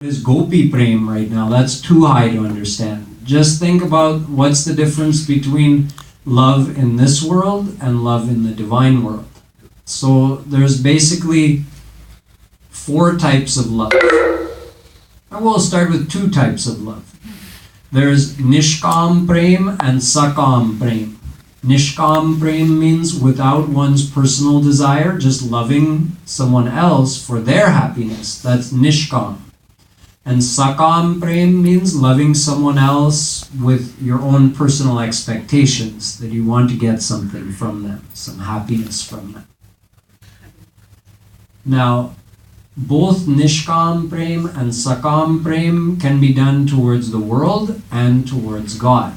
is Gopi Prem right now. That's too high to understand. Just think about what's the difference between love in this world and love in the divine world. So there's basically 4 types of love. And we'll start with 2 types of love. There's Nishka Brain and Sakam Brain. Nishka Brain means without one's personal desire, just loving someone else for their happiness. That's Nishka. And Sakam Prem means loving someone else with your own personal expectations, that you want to get something from them, some happiness from them. Now, both Nishkam Prem and Sakam Prem can be done towards the world and towards God.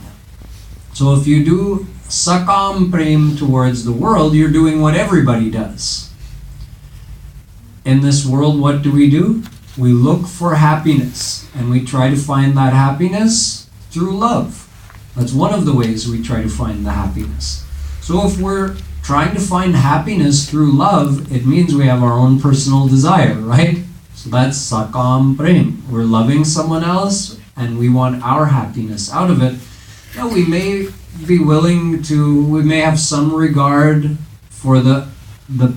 So if you do Sakam Prem towards the world, you're doing what everybody does. In this world, what do? We look for happiness, and we try to find that happiness through love. That's one of the ways we try to find the happiness. So if we're trying to find happiness through love, it means we have our own personal desire, right? So that's Sakam Prem. We're loving someone else, and we want our happiness out of it. Now we may be we may have some regard for the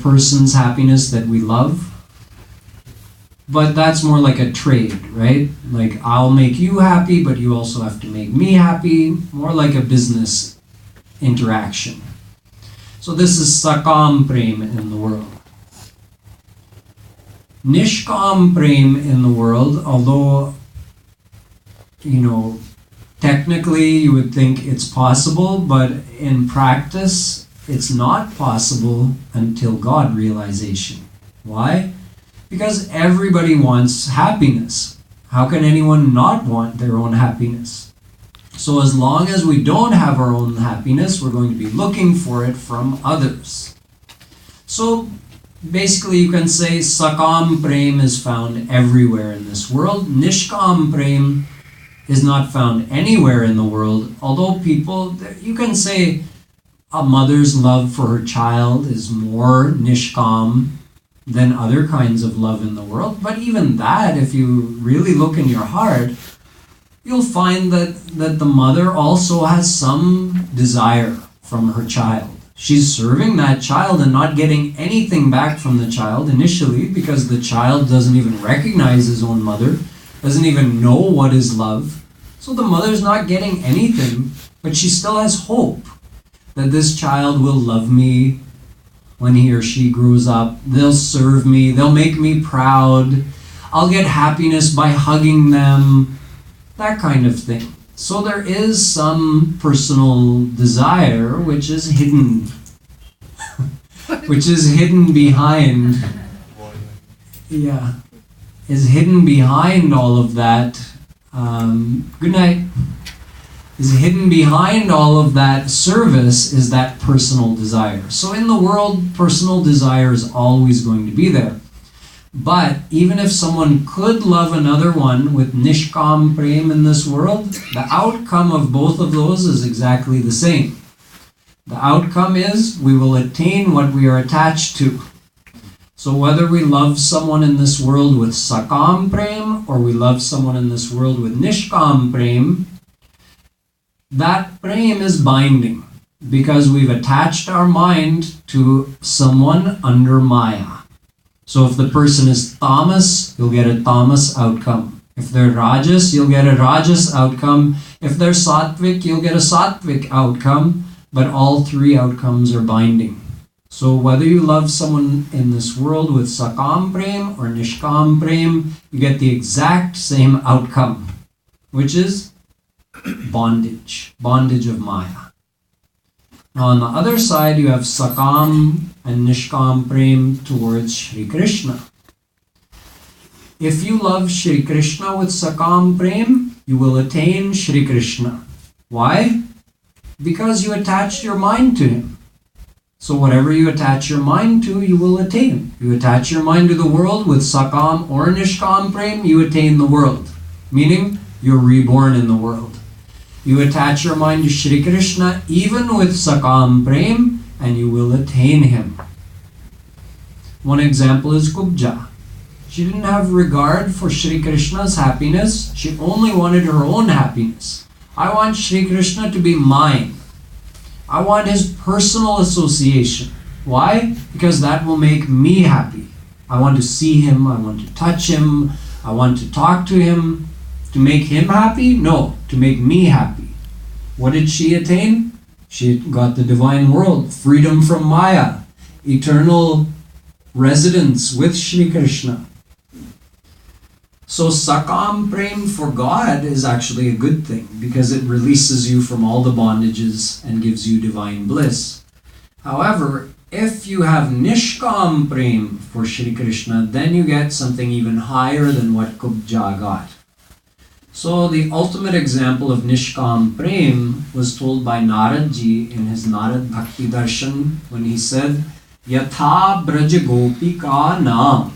person's happiness that we love. But that's more like a trade, right? Like, I'll make you happy, but you also have to make me happy. More like a business interaction. So this is Sakam Prem in the world. Nishkam Prem in the world, although, technically you would think it's possible, but in practice, it's not possible until God realization. Why? Because everybody wants happiness. How can anyone not want their own happiness? So as long as we don't have our own happiness, we're going to be looking for it from others. So basically you can say Sakam Prem is found everywhere in this world. Nishkam Prem is not found anywhere in the world. Although you can say a mother's love for her child is more Nishkam than other kinds of love in the world. But even that, if you really look in your heart, you'll find that the mother also has some desire from her child. She's serving that child and not getting anything back from the child initially, because the child doesn't even recognize his own mother, doesn't even know what is love. So the mother's not getting anything, but she still has hope that this child will love me when he or she grows up. They'll serve me, they'll make me proud, I'll get happiness by hugging them, that kind of thing. So there is some personal desire which is hidden, behind, is hidden behind all of that. Good night. Is hidden behind all of that service is that personal desire. So in the world, personal desire is always going to be there. But even if someone could love another one with Nishkam Prem in this world, the outcome of both of those is exactly the same. The outcome is we will attain what we are attached to. So whether we love someone in this world with Sakam Prem or we love someone in this world with Nishkam Prem, that prem is binding because we've attached our mind to someone under Maya. So if the person is tamas, you'll get a tamas outcome. If they're rajas, you'll get a rajas outcome. If they're sattvic, you'll get a sattvic outcome. But all 3 outcomes are binding. So whether you love someone in this world with Sakam Prem or Nishkam Prem, you get the exact same outcome, which is bondage of Maya. Now on the other side, you have Sakam and Nishkam Prem towards Shri Krishna. If you love Shri Krishna with Sakam Prem, you will attain Shri Krishna. Why? Because you attached your mind to him. So whatever you attach your mind to, you will attain. You attach your mind to the world with Sakam or Nishkam Prem, you attain the world. Meaning, you're reborn in the world. You attach your mind to Shri Krishna even with Sakam Prem, and you will attain him. One example is Kubja. She didn't have regard for Shri Krishna's happiness. She only wanted her own happiness. I want Shri Krishna to be mine. I want his personal association. Why? Because that will make me happy. I want to see him. I want to touch him. I want to talk to him. To make him happy? No, to make me happy. What did she attain? She got the divine world, freedom from Maya, eternal residence with Shri Krishna. So Sakam Prem for God is actually a good thing because it releases you from all the bondages and gives you divine bliss. However, if you have Nishkam Prem for Shri Krishna, then you get something even higher than what Kubja got. So the ultimate example of Nishkam Prem was told by Naradji in his Narad Bhakti Darshan when he said, Yatha Braj Gopi Ka Naam.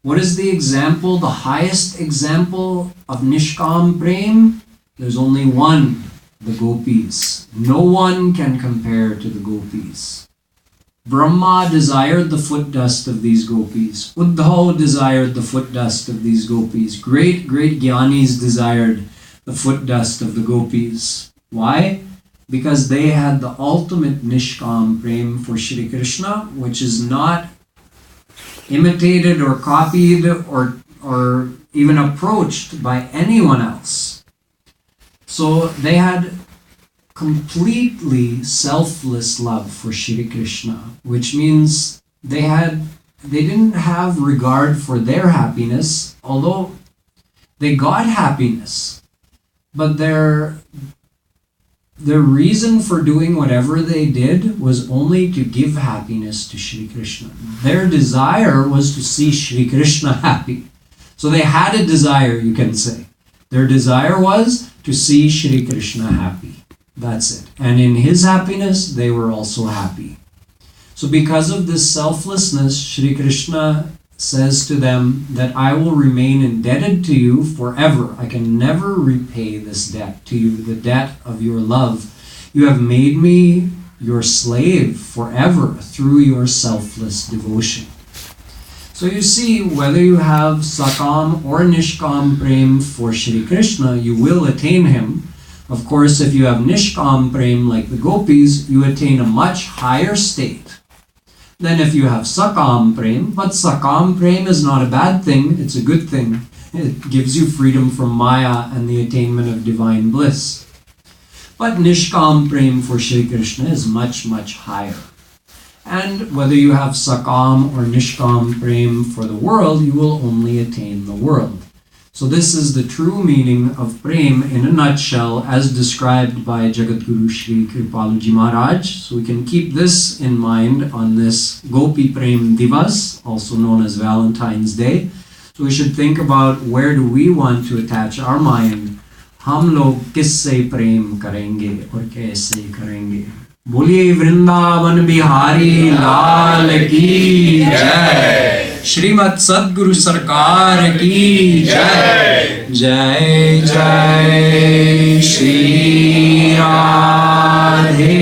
What is the example, the highest example of Nishkam Prem? There's only one, the Gopis. No one can compare to the Gopis. Brahma desired the foot dust of these Gopis. Uddhav desired the foot dust of these Gopis. Great Gyanis desired the foot dust of the Gopis. Why? Because they had the ultimate Nishkam Prem for Shri Krishna, which is not imitated or copied or even approached by anyone else. So they had completely selfless love for Shri Krishna, which means they didn't have regard for their happiness, although they got happiness, but their reason for doing whatever they did was only to give happiness to Shri Krishna. Their desire was to see Shri Krishna happy. So they had a desire, you can say. Their desire was to see Shri Krishna happy. That's it. And in his happiness, they were also happy. So because of this selflessness, Shri Krishna says to them that I will remain indebted to you forever. I can never repay this debt to you, the debt of your love. You have made me your slave forever through your selfless devotion. So you see, whether you have Sakam or Nishkam Prem for Shri Krishna, you will attain him. Of course, if you have Nishkam Prem like the Gopis, you attain a much higher state than if you have Sakam Prem. But Sakam Prem is not a bad thing, it's a good thing. It gives you freedom from Maya and the attainment of divine bliss. But Nishkam Prem for Shri Krishna is much, much higher. And whether you have Sakam or Nishkam Prem for the world, you will only attain the world. So this is the true meaning of Prem in a nutshell as described by Jagadguru Shri Kripaluji Maharaj. So we can keep this in mind on this Gopi Prem Diwas, also known as Valentine's Day. So we should think about where do we want to attach our mind. Hum log kisse prem karenge aur kaise karenge. Boliye Vrindavan Bihari Lal ki Jai. Shrimad सद्गुरु सरकार की जय. जय जय श्री राधे.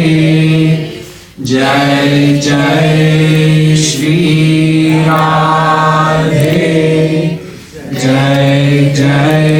जय जय श्री राधे. जय जय